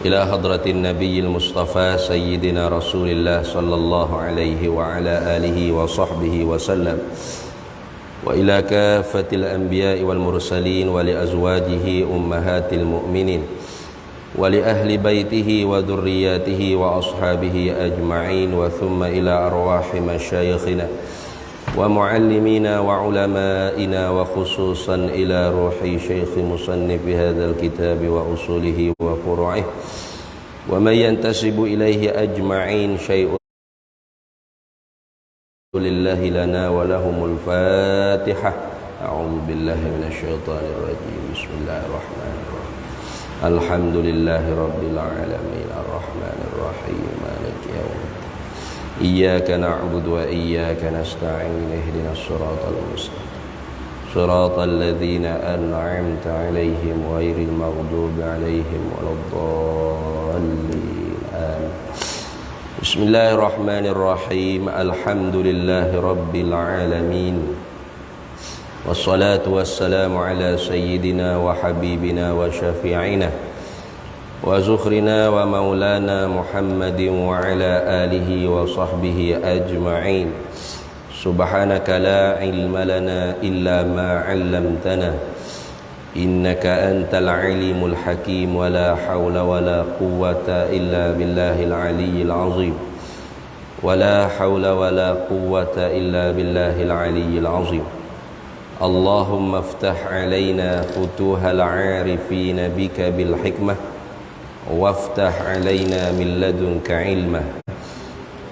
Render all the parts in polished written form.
إلى حضرة النبي المصطفى سيدنا رسول الله صلى الله عليه وعلى آله وصحبه وسلم وإلى كافة الأنبياء والمرسلين ولأزواجه أمهات المؤمنين ولأهل بيته وذرياته وأصحابه أجمعين وثم إلى أرواح مشايخنا ومعلمينا وعلمائنا وخصوصا إلى روح شيخ مصنف هذا الكتاب وأصوله وفروعه ومن ينتسب إليه أجمعين شيء لله لنا ولهم الفاتحة. أعوذ بالله من الشيطان الرجيم. بسم الله الرحمن الرحيم. الحمد لله رب العالمين الرحمن الرحيم مالك يوم الدين إياك نعبد وإياك نستعين اهدنا الصراط المستقيم صراط الذين أنعمت عليهم غير المغضوب عليهم ولا الضالين آمين. بسم الله الرحمن الرحيم. الحمد لله رب العالمين والصلاة والسلام على سيدنا وحبيبنا وشفيعنا وزخرنا ومولانا محمد وعلى آله وصحبه أجمعين. سبحانك لا علم لنا إلا ما علمتنا إنك أنت العليم الحكيم ولا حول ولا قوة إلا بالله العلي العظيم ولا حول ولا قوة إلا بالله العلي العظيم. اللهم افتح علينا فتوح العارفين بك بالحكمة وافتح علينا من لدنك علما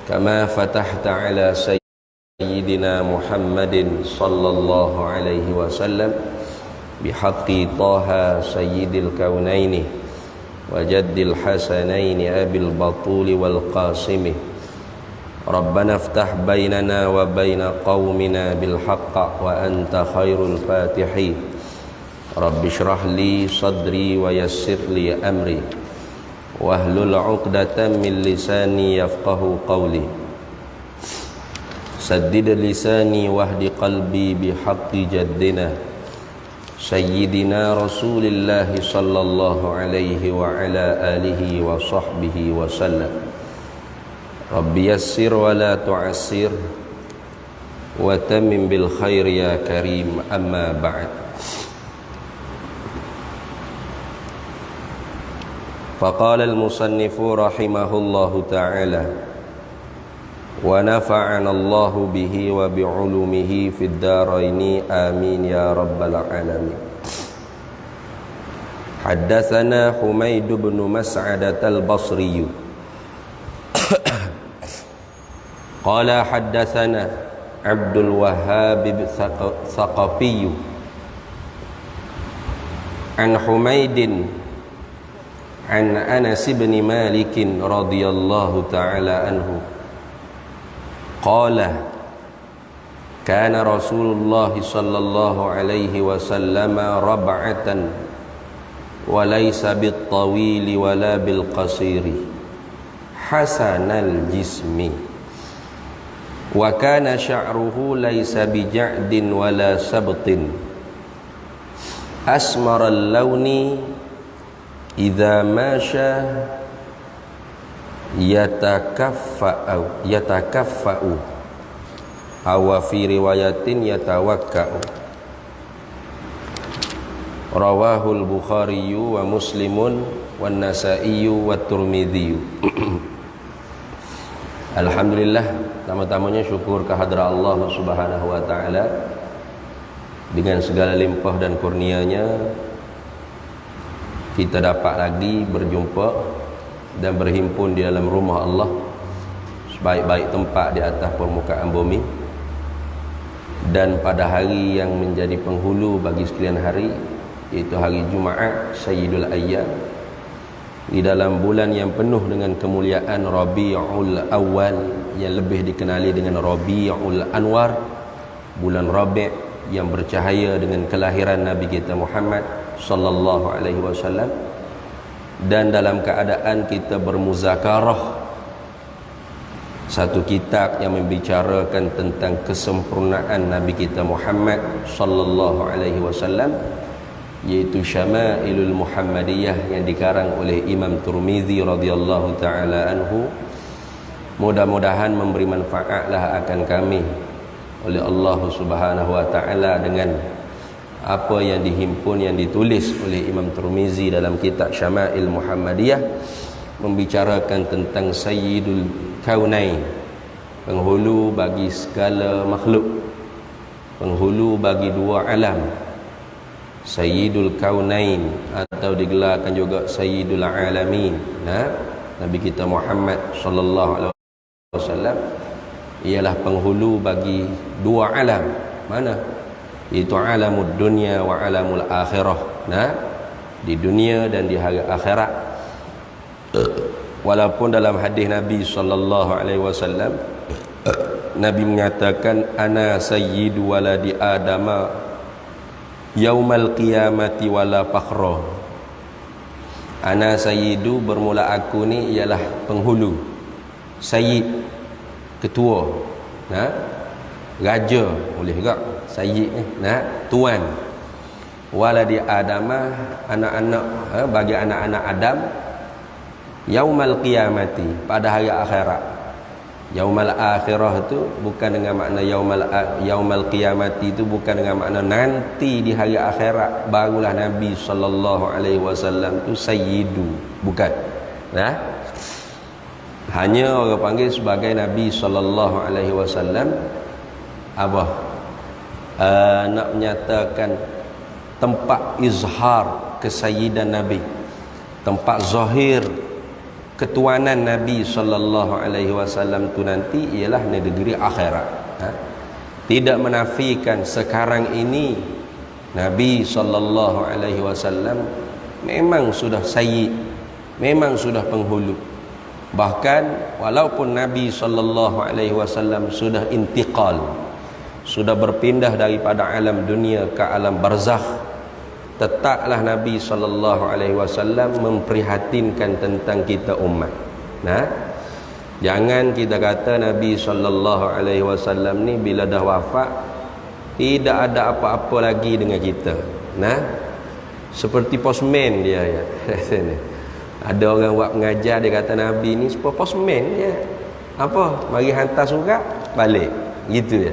كما فتحت على سيدنا محمد صلى الله عليه وسلم بحق طه سيد الكونين وجد الحسنين أبي البطول والقاسم. ربنا افتح بيننا وبين قومنا بالحق وأنت خير الفاتحين. رب اشرح لي صدري ويسر لي أمري واحلل عقدة من لساني يفقه قولي سدد لساني واهد قلبي بحق جدنا سيدنا رسول الله صلى الله عليه وعلى آله وصحبه وسلم. رب يسر ولا تعسر وتمم بالخير يا كريم. أما بعد. فقال المصنف رحمه الله تعالى ونفعنا الله به وبعلومه في الدارين آمين يا رب العالمين. حدثنا حميد بن مسعدة البصري قال حدثنا عبد الوهاب الثقفي عن حميد عن أنس بن مالك رضي الله تعالى عنه قال كان رسول الله صلى الله عليه وسلم ربعة وليس بالطويل ولا بالقصير حسن الجسم وكان شعره ليس بجعد ولا سبط أسمر اللون إذا ماشى يتكفأ أو في رواية يتوكأ. رواه البخاري ومسلم والنسائي والترمذي. Alhamdulillah, pertama-tamanya syukur kehadrat Allah Subhanahu wa taala dengan segala limpah dan kurnia-Nya kita dapat lagi berjumpa dan berhimpun di dalam rumah Allah, sebaik-baik tempat di atas permukaan bumi, dan pada hari yang menjadi penghulu bagi sekalian hari, iaitu hari Jumaat Sayyidul Ayyam, di dalam bulan yang penuh dengan kemuliaan Rabiul Awal yang lebih dikenali dengan Rabiul Anwar, bulan Rabi' yang bercahaya dengan kelahiran Nabi kita Muhammad sallallahu alaihi wasallam, dan dalam keadaan kita bermuzakarah satu kitab yang membicarakan tentang kesempurnaan Nabi kita Muhammad sallallahu alaihi wasallam, yaitu Syama'ilul Muhammadiyah yang dikarang oleh Imam Tirmizi radhiyallahu taala anhu. Mudah-mudahan memberi manfaatlah akan kami oleh Allah Subhanahu wa taala dengan apa yang dihimpun, yang ditulis oleh Imam Tirmizi dalam kitab Syama'il Muhammadiyah, membicarakan tentang Sayyidul Kaunain, penghulu bagi segala makhluk, penghulu bagi dua alam, Sayyidul Kaunain, atau digelarkan juga Sayyidul Alamin. Nabi kita Muhammad sallallahu alaihi wasallam ialah penghulu bagi dua alam. Mana? Itu alamud dunia wa alamul akhirah. Di dunia dan di hari akhirat. Walaupun dalam hadis Nabi sallallahu alaihi wasallam Nabi menyatakan, ana sayyidu waladi adama yaumal qiyamati wala fakhra. Ana sayyidu, bermula aku ni ialah penghulu, sayyid, ketua, raja boleh juga sayyid ni, tuan, waladi adama, anak-anak, bagi anak-anak Adam, yaumal qiyamati, pada hari akhirat. Yaumal akhirah itu bukan dengan makna yaumal qiyamati, itu bukan dengan makna nanti di hari akhirat barulah Nabi sallallahu alaihi wasallam tu sayyidu, bukan. Hanya orang panggil sebagai Nabi sallallahu alaihi wasallam nak menyatakan tempat izhar kesayyidan Nabi, tempat zahir ketuanan Nabi sallallahu alaihi wasallam tu nanti ialah negeri akhirat. Tidak menafikan sekarang ini Nabi sallallahu alaihi wasallam memang sudah sayyid, memang sudah penghulu. Bahkan walaupun Nabi sallallahu alaihi wasallam sudah intiqal, sudah berpindah daripada alam dunia ke alam barzakh, tetaplah Nabi sallallahu alaihi wasallam memprihatinkan tentang kita umat. Jangan kita kata Nabi sallallahu alaihi wasallam ni bila dah wafat tidak ada apa-apa lagi dengan kita. Seperti postman dia ya. Ada orang buat pengajar, dia kata Nabi ni seperti postman je. Mari hantar surat balik, gitu ya.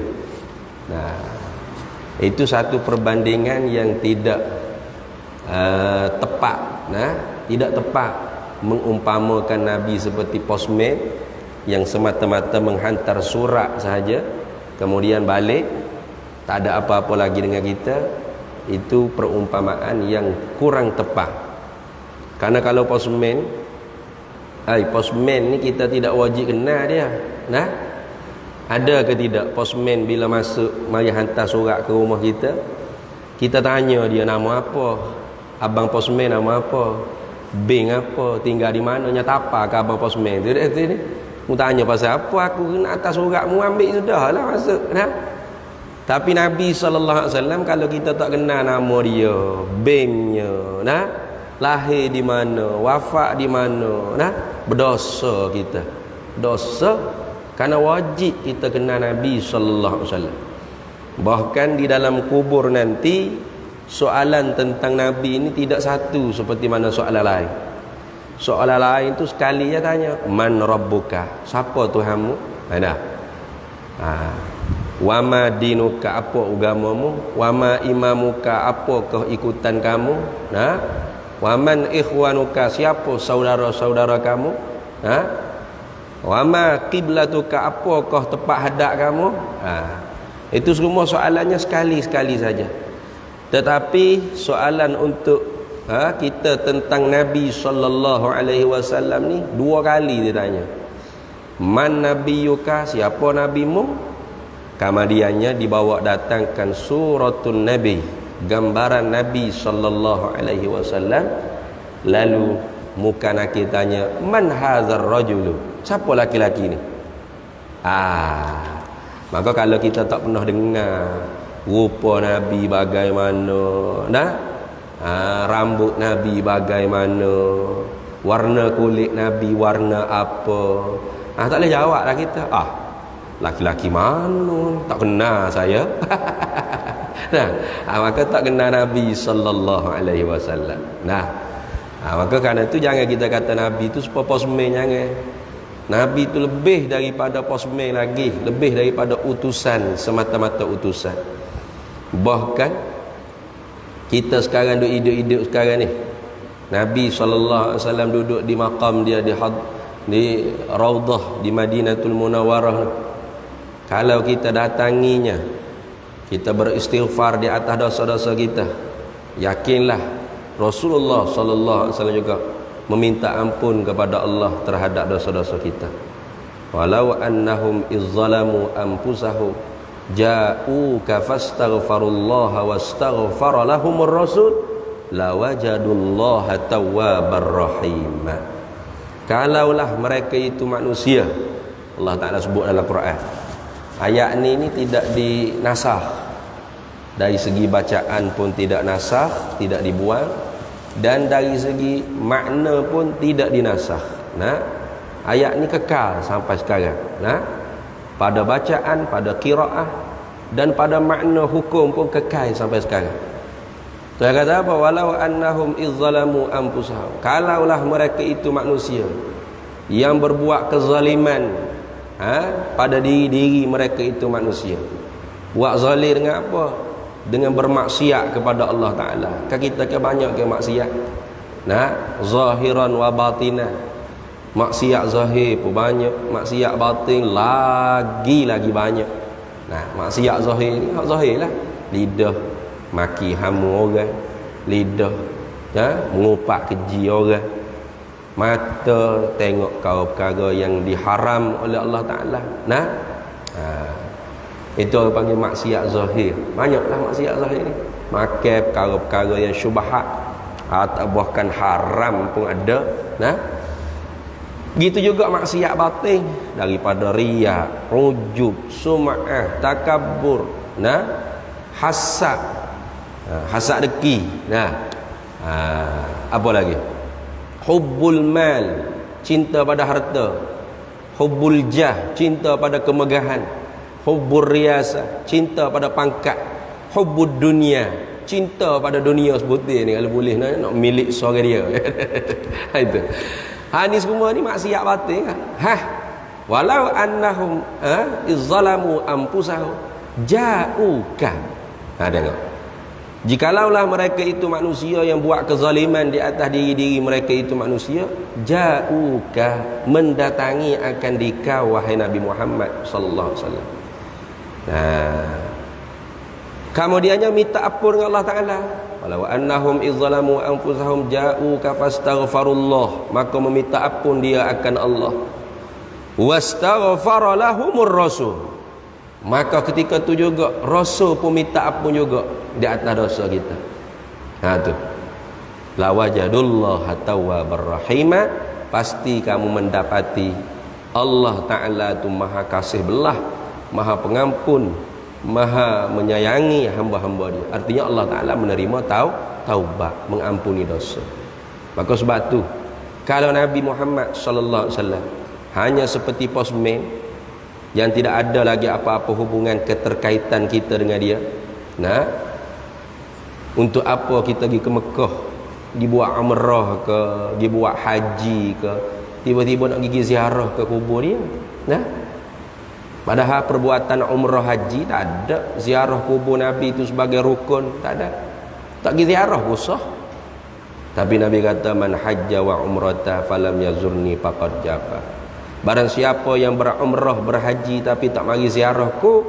Itu satu perbandingan yang tidak tepat. Tidak tepat mengumpamakan Nabi seperti postman yang semata-mata menghantar surat sahaja kemudian balik, tak ada apa-apa lagi dengan kita. Itu perumpamaan yang kurang tepat. Karena kalau postman ni kita tidak wajib kenal dia. Ada ke tidak postman bila masuk mari hantar surat ke rumah kita, kita tanya dia nama apa, abang postman nama apa, bank apa, tinggal di mana, nyata apa ke abang postman tu ni. Mu tanya pasal apa, aku kena atas surat mu, ambil sudahlah masuk. Tapi Nabi sallallahu alaihi wasallam kalau kita tak kenal nama dia, banknya, lahir di mana, wafat di mana, berdosa kita. Dosa kerana wajib kita kenal Nabi sallallahu alaihi wasallam. Bahkan di dalam kubur nanti soalan tentang Nabi ini tidak satu seperti mana soalan lain. Soalan lain tu sekali je tanya, man rabbuka, siapa Tuhanmu? Wa ma dinuka, apa agamamu? Wa ma imamuka, apa keikutan kamu? Wa man ikhwanuka, siapa saudara-saudara kamu? Wa ma qiblatuka, apakah tempat hadap kamu? Itu semua soalannya sekali-sekali saja. Tetapi soalan untuk kita tentang Nabi sallallahu alaihi wasallam ni dua kali dia tanya. Man nabiyuka, siapa nabimu? Kemudiannya dibawa datangkan suratun Nabi, gambaran Nabi sallallahu alaihi wasallam. Lalu muka nakir tanya, man hadzal rajulu, siapa laki-laki ni? Maka kalau kita tak pernah dengar rupa Nabi bagaimana, rambut Nabi bagaimana, warna kulit Nabi warna apa, tak boleh jawablah kita. Laki-laki mana, tak kenal saya. Nah, maka tak kenal Nabi sallallahu alaihi wasallam. Nah, maka kerana itu jangan kita kata Nabi itu supaya posmen, jangan. Nabi itu lebih daripada posmen lagi, lebih daripada utusan, semata-mata utusan. Bahkan kita sekarang duduk hidup sekarang ni, Nabi sallallahu alaihi wasallam duduk di maqam dia di Raudah di Madinatul Munawwarah. Kalau kita datanginya, kita beristighfar di atas dosa-dosa kita, yakinlah Rasulullah sallallahu alaihi wasallam juga meminta ampun kepada Allah terhadap dosa-dosa kita. Walau annahum izzalamu anfusahum ja'uka fastaghfirullaha wastaghfara lahumur rasul lawajadullaha tawwabar rahim. Kalaulah mereka itu manusia, Allah Ta'ala sebut dalam Quran, ayat ini tidak dinasah, dari segi bacaan pun tidak nasah, tidak dibuang, dan dari segi makna pun tidak dinasah. Nah, ayat ini kekal sampai sekarang. Nah, pada bacaan, pada qiraah, dan pada makna hukum pun kekal sampai sekarang. Dia kata apa? Walau annahum izzalamu anfusahum, kalaulah mereka itu manusia yang berbuat kezaliman pada diri mereka itu manusia. Buat zalim dengan apa? Dengan bermaksiat kepada Allah Ta'ala. Kan kita ke banyak ke maksiat, nah, zahiran wa batina. Maksiat zahir pun banyak, maksiat batin lagi banyak. Nah, maksiat zahir ni hak zahir lah. Lidah maki hamu orang, lidah mengupak keji orang, mata tengok perkara yang diharam oleh Allah Ta'ala. Nah, itu orang panggil maksiat zahir. Banyaklah maksiat zahir ni. Makan perkara-perkara yang syubhat, atau bahkan haram pun ada. Nah, begitu juga maksiat batin, daripada riya, ujub, sum'ah, takabur, nah, hasad, hasad deki, nah, apa lagi? Hubbul mal, cinta pada harta. Hubbul jah, cinta pada kemegahan. Hubbur riyasa, cinta pada pangkat. Hubbud dunia, cinta pada dunia sebutir ni, kalau boleh nak milik suara dia. Itu. Ni semua ni maksiat batin kan? Walau annahum izzalamu anfusahum ja'uka. Tengok. Jikalaulah mereka itu manusia yang buat kezaliman di atas diri mereka itu manusia, ja'uka, mendatangi akan dikau wahai Nabi Muhammad sallallahu alaihi wasallam. Kemudiannya minta ampun dengan Allah Ta'ala. Walau annahum izzalamu anfusahum ja'uka fastaghfarullah, maka meminta ampun dia akan Allah. Wastaghfara lahumur rasul, maka ketika tu juga Rasul pun minta ampun juga di atas dosa kita. Tu lawajadullaha tawwabar rahima, pasti kamu mendapati Allah Ta'ala tu maha kasih belah, maha pengampun, maha menyayangi hamba-hamba dia. Artinya Allah Ta'ala menerima taubat, mengampuni dosa. Maka sebab tu kalau Nabi Muhammad sallallahu alaihi wasallam hanya seperti posmen yang tidak ada lagi apa-apa hubungan keterkaitan kita dengan dia, nah, untuk apa kita pergi ke Mekah, dibuat umrah ke, dibuat haji ke, tiba-tiba nak pergi ziarah ke kubur dia? Nah, padahal perbuatan umrah haji tak ada, ziarah kubur Nabi itu sebagai rukun tak ada, tak pergi ziarah pun sah. Tapi Nabi kata man hajja wa umrata falam yazurni faqad jaba. Barang siapa yang berumrah berhaji tapi tak mari ziarahku,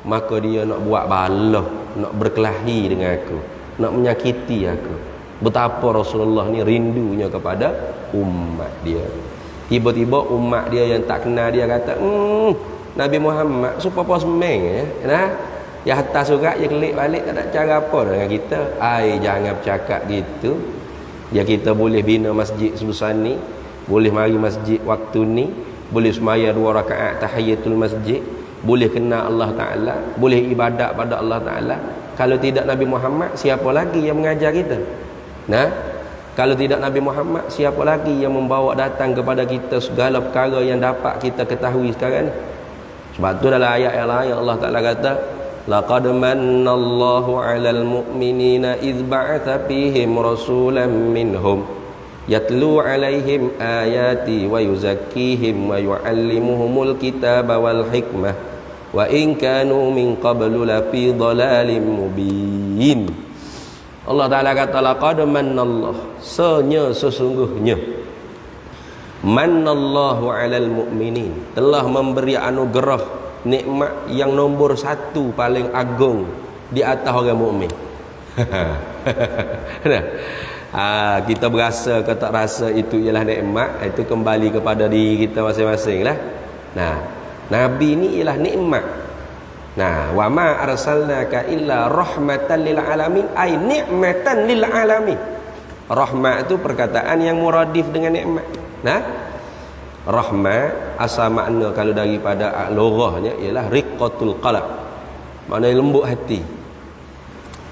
maka dia nak buat balah, nak berkelahi dengan aku, nak menyakiti aku. Betapa Rasulullah ni rindunya kepada umat dia. Tiba-tiba umat dia yang tak kenal dia kata, Nabi Muhammad super posmeng nah, ya hantar surat dia kelik balik, tak ada cara apa dengan kita. Jangan bercakap gitu. Ya, kita boleh bina masjid sebesar ni, boleh mari masjid waktu ni, boleh semaya 2 rakaat tahiyatul masjid, boleh kenal Allah Ta'ala, boleh ibadat pada Allah Ta'ala. Kalau tidak Nabi Muhammad, siapa lagi yang mengajar kita? Nah, kalau tidak Nabi Muhammad, siapa lagi yang membawa datang kepada kita segala perkara yang dapat kita ketahui sekarang ni? Sebab tu dalam ayat yang lain Allah Ta'ala kata, laqad mannallahu 'alal mu'minina idz ba'atsa fihim rasulan minhum yatlu 'alaihim ayati wa yuzakkihim wa yu'allimuhumul kitaba wal hikmah wa in kanu min qablu lafi dhalalin mubin. Allah Ta'ala kata laqad mannallahu, sesungguhnya mannallahu 'alal mu'minin, telah memberi anugerah nikmat yang nombor satu paling agung di atas orang mukmin. Kita berasa ke tak rasa itu ialah nikmat, itu kembali kepada diri kita masing-masing lah. Nah, Nabi ni ialah nikmat. Nah, wa ma arsalnaka illa rahmatan lil alamin, ai ni'matan lil alamin. Rahmat itu perkataan yang muradif dengan nikmat. Nah, rahmat asal makna kalau daripada lughahnya ialah riqqatul qalb, maknanya lembut hati.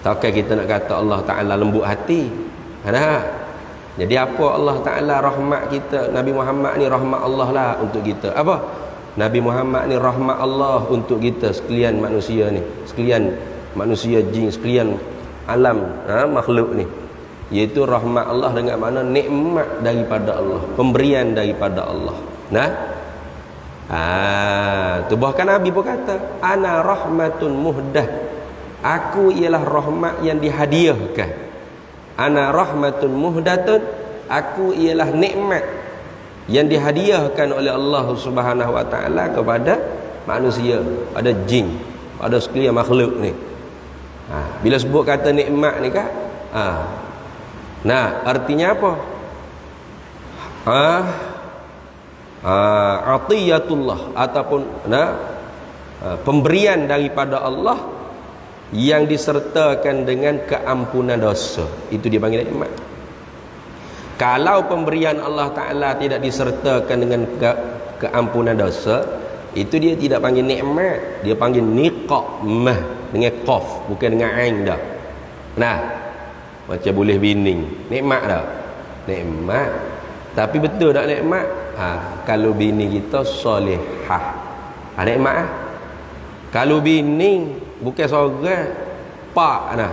Takkan kita nak kata Allah Ta'ala lembut hati. Nah, jadi apa Allah Ta'ala rahmat kita, Nabi Muhammad ni rahmat Allah lah untuk kita. Apa? Nabi Muhammad ni rahmat Allah untuk kita sekalian manusia ni, sekalian manusia jin, sekalian alam makhluk ni, iaitu rahmat Allah dengan makna nikmat daripada Allah, pemberian daripada Allah. Nah, tu bahkan Nabi pun kata ana rahmatun muhdah, aku ialah rahmat yang dihadiahkan. Ana rahmatun muhdatun, aku ialah nikmat yang dihadiahkan oleh Allah Subhanahu wa taala kepada manusia, pada jin, pada sekalian makhluk ni. Bila sebut kata nikmat ni kan, nah, artinya apa? Atiyatullah, ataupun pemberian daripada Allah yang disertakan dengan keampunan dosa, itu dia panggil nikmat. Kalau pemberian Allah Ta'ala tidak disertakan dengan keampunan dosa, itu dia tidak panggil nikmat, dia panggil niqmah dengan qaf, bukan dengan ain dah. Nah, macam boleh bining, nikmat dah, nikmat. Tapi betul tak nikmat? Kalau bini kita solehah, nikmat. Kalau bini bukan seorang pak nah,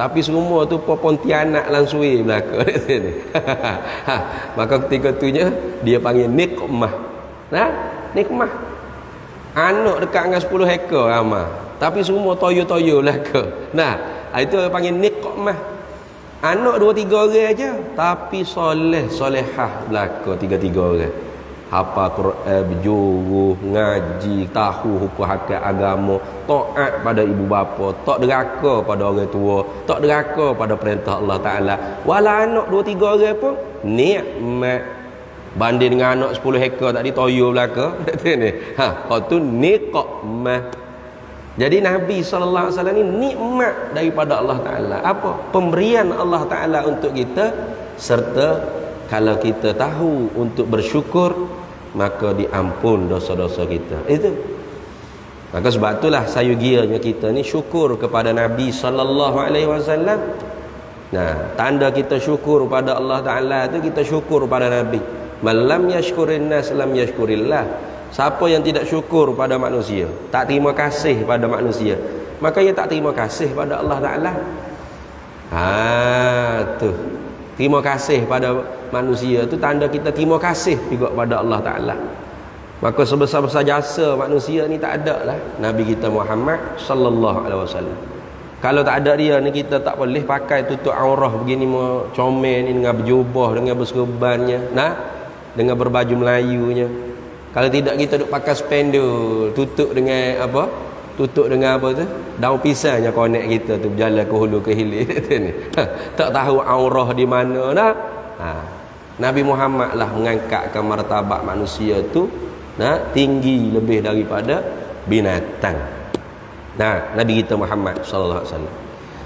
tapi semua tu Pontianak langsui belaka di sini. Maka ketika itunya dia panggil nikmah. Nah, nikmah. Anak dekat dengan 10 ekor ramai, tapi semua toyo-toyo belaka. Nah, itu panggil nikmah. Anak 2-3 orang aja, tapi solehah belaka 3-3 orang. Hafal Quran, berjuru, ngaji, tahu hukum hakikat agama, taat pada ibu bapa, tak deraka pada orang tua, tak deraka pada perintah Allah Ta'ala. Walau anak 2-3 orang pun nikmat banding dengan anak 10 ekor tak ditoyo belaka. Itu nikmah. Jadi Nabi SAW ni nikmat daripada Allah Ta'ala. Apa? Pemberian Allah Ta'ala untuk kita, serta kalau kita tahu untuk bersyukur, maka diampun dosa-dosa kita. Itu. Maka sebab itulah sayugianya kita ni syukur kepada Nabi SAW. Nah, tanda kita syukur pada Allah Ta'ala tu, kita syukur pada Nabi. Malam yashkurin nas lam yashkurillah. Siapa yang tidak syukur pada manusia, tak terima kasih pada manusia, maka ia tak terima kasih pada Allah Ta'ala. Tu terima kasih pada manusia tu tanda kita terima kasih juga pada Allah Ta'ala. Maka sebesar-besar jasa manusia ni tak ada lah Nabi kita Muhammad sallallahu alaihi wasallam. Kalau tak ada dia ni, kita tak boleh pakai tutup aurah begini, comel ni dengan berjubah, dengan berserbannya, nah, dengan berbaju Melayunya. Kalau tidak, kita duk pakai spanduk, tutup dengan apa? Tutup dengan apa tu? Daun pisangnya konek kita tu berjalan ke hulu ke hilir. Tak tahu aurah di mana dah. Nabi Muhammad lah mengangkatkan martabat manusia tu tinggi lebih daripada binatang. Nah, Nabi kita Muhammad sallallahu alaihi wasallam.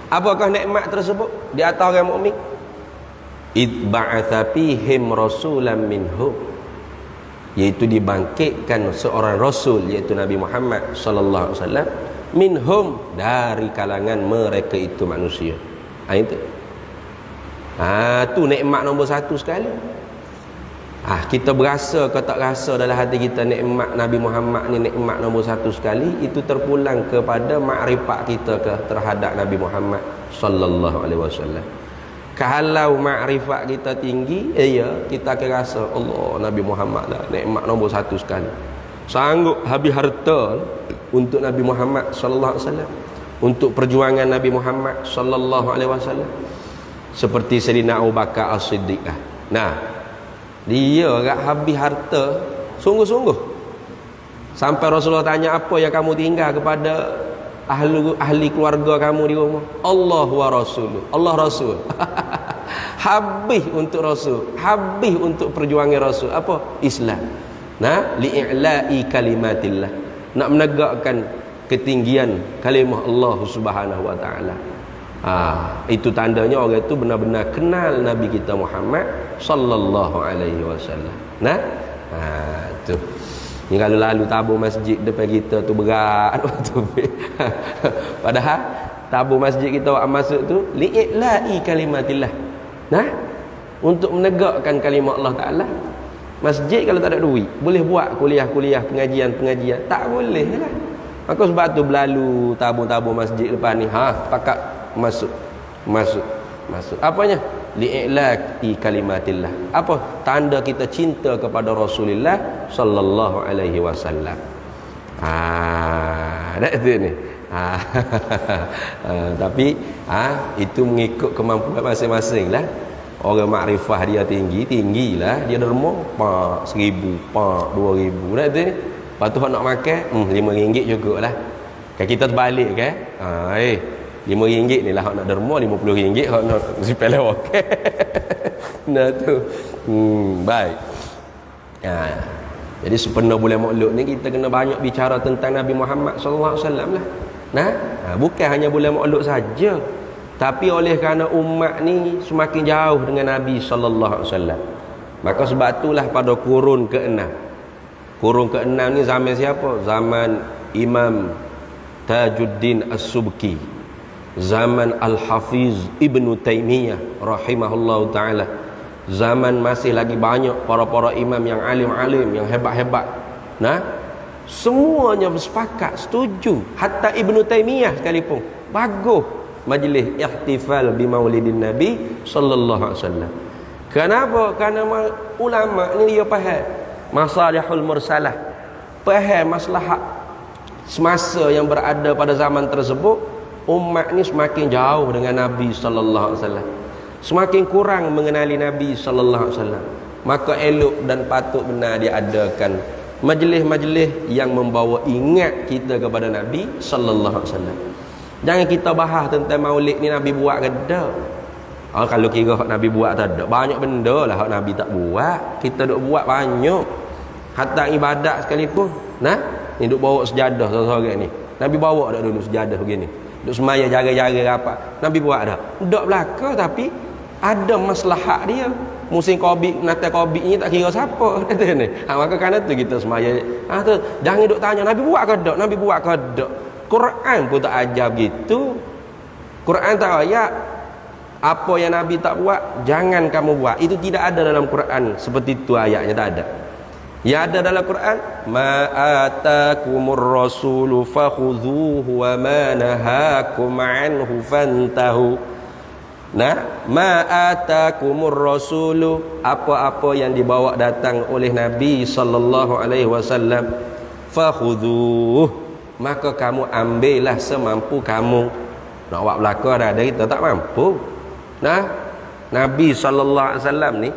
Apakah nikmat tersebut di atas orang mukmin? Id ba'atsa fihim rasulan minhum, iaitu dibangkitkan seorang rasul, iaitu Nabi Muhammad sallallahu alaihi wasallam, minhum, dari kalangan mereka itu manusia. Itu nikmat nombor satu sekali. Kita berasa ke tak rasa dalam hati kita nikmat Nabi Muhammad ni nikmat nombor satu sekali, itu terpulang kepada makrifat kita terhadap Nabi Muhammad sallallahu alaihi wasallam. Kalau makrifat kita tinggi, kita akan rasa Allah, Nabi Muhammad lah nikmat nombor satu sekali. Sanggup habis harta untuk Nabi Muhammad sallallahu alaihi wasallam, untuk perjuangan Nabi Muhammad sallallahu alaihi wasallam. Seperti Sayyidina Abu Bakar As-Siddiq lah. Nah, dia agak habis harta sungguh-sungguh, sampai Rasulullah tanya, apa yang kamu tinggal kepada ahli keluarga kamu di rumah? Allah wa Rasul, Allah Rasul. Habis untuk Rasul, habis untuk perjuangan Rasul. Apa? Islam. Nah, li'i'la'i kalimatillah, nak menegakkan ketinggian kalimah Allah Subhanahu wa taala. Itu tandanya orang itu benar-benar kenal Nabi kita Muhammad sallallahu alaihi wasallam. Nah, tu. Ni kalau lalu tabur masjid depan kita tu berat tu. Padahal tabur masjid kita waktu masuk tu li'i'la'i kalimatillah. Nah, untuk menegakkan kalimah Allah taala. Masjid kalau tak ada duit, boleh buat kuliah-kuliah, pengajian-pengajian, tak boleh lah. Maka sebab tu berlalu tabur-tabur masjid depan ni, pakat masuk. Apanya? Li'i'la'i kalimatillah. Apa? Tanda kita cinta kepada Rasulullah sallallahu alaihi wasallam. Dah tu ni. Tapi itu mengikut kemampuan masing-masing lah. Orang makrifah dia tinggilah, dia derma pak 1000, pak 2000. Dah tu ni. Lepas tu nak makan RM5 jugalah. Kan kita terbalik kan? RM5 ni lah hak nak derma, RM50 hak nak sipel lewat. Nah tu. Baik. Jadi sepenuh bulan Maulud ni kita kena banyak bicara tentang Nabi Muhammad sallallahu alaihi wasallam lah. Nah, bukan hanya bulan Maulud saja, tapi oleh kerana umat ni semakin jauh dengan Nabi sallallahu alaihi wasallam, maka sebab itulah pada kurun ke-6. Kurun ke-6 ni zaman siapa? Zaman Imam Tajuddin As-Subki, zaman Al-Hafiz Ibn Taymiyah rahimahullahu ta'ala, zaman masih lagi banyak para-para imam yang alim-alim, yang hebat-hebat. Nah, semuanya bersepakat, setuju. Hatta Ibn Taymiyah sekalipun bagus majlis ihtifal bi maulidin Nabi sallallahu alaihi wasallam. Kenapa? Kerana ulama ni dia faham masalihul mursalah, faham maslahat semasa yang berada pada zaman tersebut. Umat ni semakin jauh dengan Nabi sallallahu alaihi wasallam, semakin kurang mengenali Nabi sallallahu alaihi wasallam. Maka elok dan patut benar diadakan majlis-majlis yang membawa ingat kita kepada Nabi sallallahu alaihi wasallam. Jangan kita bahas tentang maulid ni Nabi buat ke tak. Kalau kira hak Nabi buat tak ada, banyak benda lah hak Nabi tak buat, kita duk buat banyak. Hatta ibadat sekalipun. Nah, ni duk bawa sejadah seorang-seorang ni. Nabi bawa dak dulu sejadah begini. Duk semaya jaga-jaga apa? Nabi buat dah. Dak belaka, tapi ada maslahat dia. Musim Covid, Natal Covid ni tak kira siapa kata ni. Maka kerana tu kita semaya. Tu jangan duk tanya Nabi buat ke dak? Nabi buat ke dak? Quran pun tak ajar begitu. Quran tak ayat apa yang Nabi tak buat jangan kamu buat. Itu tidak ada dalam Quran seperti itu ayatnya, tak ada. Yang ada dalam Quran, ma atakumur rasulu fakhudhuhu wa ma nahakum anhu fantahu. Nah, ma atakumur rasulu, apa-apa yang dibawa datang oleh Nabi sallallahu alaihi wasallam, fakhudhuhu, maka kamu ambillah semampu kamu. Nak buat belaka dah, ada kita tak mampu. Nah, Nabi sallallahu alaihi wasallam ni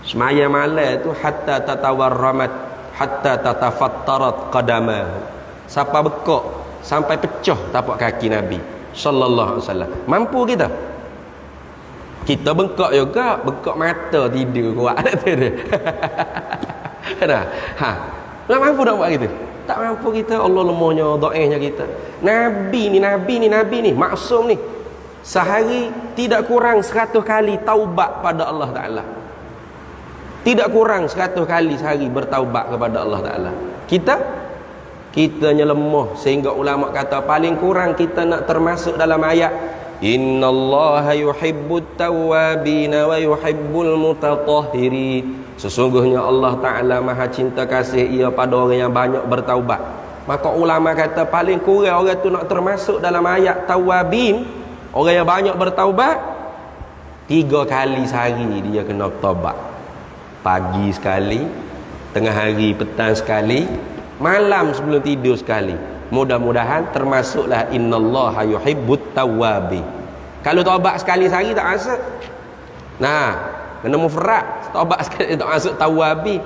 semaya malam tu hatta tatawarramat, hatta tatafattarat qadamahu, sampai bekak, sampai pecah tapak kaki Nabi sallallahu alaihi wasallam. Mampu kita? Kita bengkak juga, bengkak mata tidur kuat tu dia. Nah, tak mampu nak buat gitu. Tak mampu kita. Allah lemahnya, dhaifnya kita. Nabi ni maksum ni, sehari tidak kurang 100 kali taubat pada Allah Ta'ala. Tidak kurang 100 kali sehari bertaubat kepada Allah Ta'ala. Kitanya lemah, sehingga ulama kata paling kurang kita nak termasuk dalam ayat innallaha yuhibbut tawwabin wa yuhibbul mutatahhirin. Sesungguhnya Allah Ta'ala maha cinta kasih ia pada orang yang banyak bertaubat. Maka ulama kata paling kurang orang tu nak termasuk dalam ayat tawabin, orang yang banyak bertaubat, 3 kali sehari dia kena taubat. Pagi sekali, tengah hari petang sekali, malam sebelum tidur sekali. Mudah-mudahan termasuklah innallaha yuhibbut tawwabi. Kalau taubat sekali sehari tak masuk. Nah, kena mufrad, taubat sekali tak masuk tawwabi.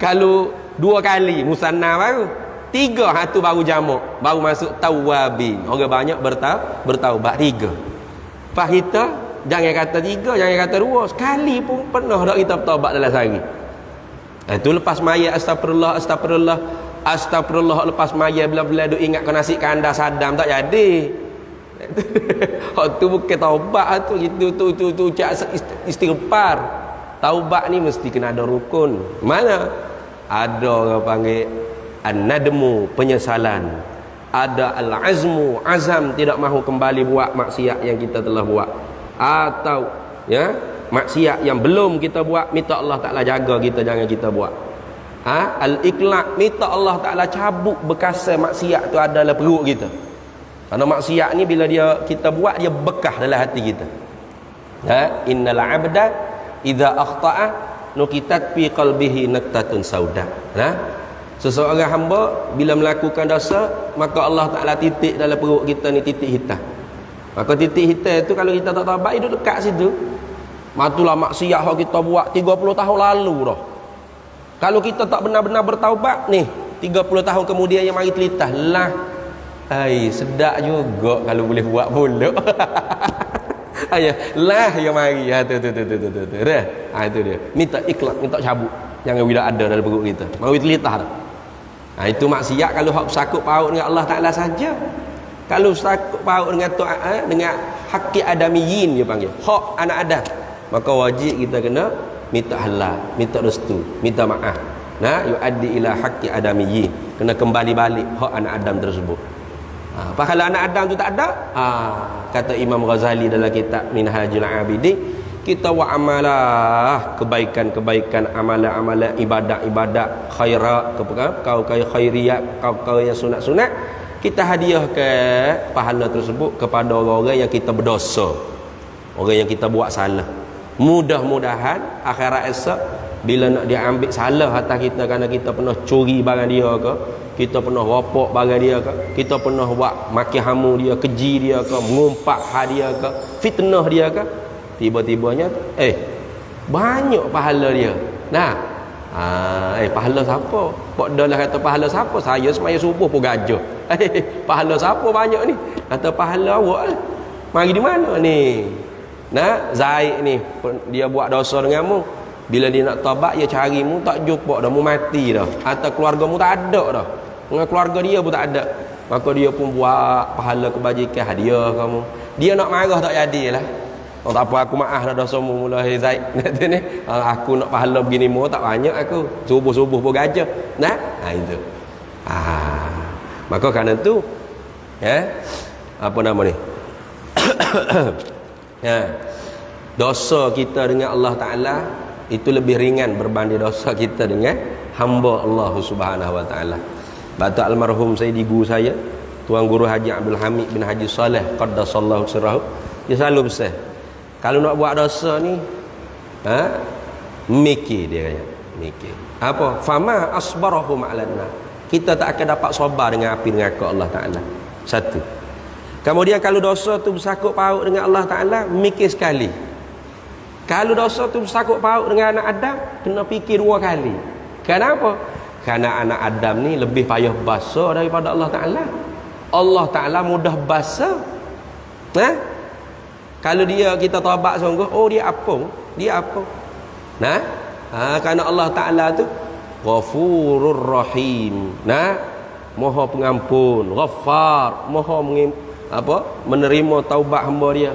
Kalau 2 kali musanna baru, 3 hatu baru jamak, baru masuk tawwabi. Orang banyak bertaubat 3. Pas kita jangan kata 3, jangan kata 2, sekali pun pernah dak kita bertaubat dalam sehari. Itu lepas maya astagfirullah astagfirullah astagfirullah, lepas maya bila-bila duk ingat ke nasi kandar Saddam tak jadi. Hak tu bukan taubat tu, itu tu ucap istighfar. Taubat ni mesti kena ada rukun. Mana? Ada orang panggil an-nadmu, penyesalan. Ada al-azmu, azam tidak mahu kembali buat maksiat yang kita telah buat. Atau ya, maksiat yang belum kita buat, minta Allah Ta'ala jaga kita jangan kita buat. Al-iqlaq, minta Allah Ta'ala cabut bekas maksiat tu ada dalam perut kita. Karena maksiat ni bila kita buat, dia bekah dalam hati kita. Innal abda idza akhta'a nukitat fi qalbihi naktatun sauda. Seseorang hamba bila melakukan dosa, maka Allah Ta'ala titik dalam perut kita ni titik hitam. Maka titik hitam tu kalau kita tak taubat, hidup dekat situ. Matulah maksiat yang kita buat 30 tahun lalu dah. Kalau kita tak benar-benar bertaubat ni, 30 tahun kemudian yang mari telitah lah. Sedap juga kalau boleh buat pula. Lah yang mari. Tu. Dah. Itu dia. Minta ikhlas, minta cabut. Jangan bila ada dalam perut kita. Mari telitah dah. Itu maksiat kalau hak sakut paut dengan Allah Ta'ala saja. Kalau sakut paut dengan dengan hakki adamiyin dia panggil. Hak anak Adam. Maka wajib kita kena minta halal, minta restu, minta maaf. Yuaddi ila haqqi adamiyyin. Kena kembali balik hak anak Adam tersebut. Kalau anak Adam tu tak ada, kata Imam Ghazali dalam kitab Minhajul Abidin, kita buat amalah kebaikan-kebaikan, amalan-amalan ibadat-ibadat khairat, kau khairiyat, kau yang sunat-sunat, kita hadiahkan pahala tersebut kepada orang-orang yang kita berdosa, orang yang kita buat salah. Mudah-mudahan akhirat esok bila nak dia ambil salah atas kita kerana kita pernah curi barang dia ke, kita pernah rapok barang dia ke, kita pernah buat maki hamu dia, keji dia ke, mengumpat hak dia ke, fitnah dia ke, tiba-tibanya banyak pahala dia. Pahala siapa? Pok dah lah kata pahala siapa? Saya semaya subuh pun gajah. Pahala siapa banyak ni? Kata pahala awak lah. Mari di mana ni? Zaid ni dia buat dosa denganmu, bila dia nak taubat dia carimu tak jumpa dah, mu mati dah, atau keluargamu tak ada dah, dengan keluarga dia pun tak ada, maka dia pun buat pahala kebajikan hadiah kamu. Dia nak marah tak jadilah. Tak apa, aku maaf dah dosamu mula Zaid. Ni aku nak pahala begini mu tak banyak, aku subuh-subuh pun gajah. Itu. Maka kerana tu apa nama ni? Dosa kita dengan Allah Ta'ala itu lebih ringan berbanding dosa kita dengan hamba Allah Subhanahu Wa Ta'ala. Batu almarhum Sayyidi guru saya, Tuan Guru Haji Abdul Hamid bin Haji Saleh qaddasallahu sirrahu, dia selalu pesan, kalau nak buat dosa ni mikir, dia kata mikir apa, fama asbarahum 'alan nar, kita tak akan dapat sabar dengan api neraka Allah Ta'ala. Satu. Kemudian kalau dosa tu bersangkut paut dengan Allah Ta'ala, mikir sekali. Kalau dosa tu bersangkut paut dengan anak Adam, kena fikir 2 kali. Kenapa? Kerana anak Adam ni lebih payah basa daripada Allah Ta'ala. Allah Ta'ala mudah basa. Kalau kita taubat sungguh, dia apa? Dia apa? Kerana Allah Ta'ala tu Ghafurur Rahim. Maha pengampun, Ghaffar, maha menerima taubat hamba dia.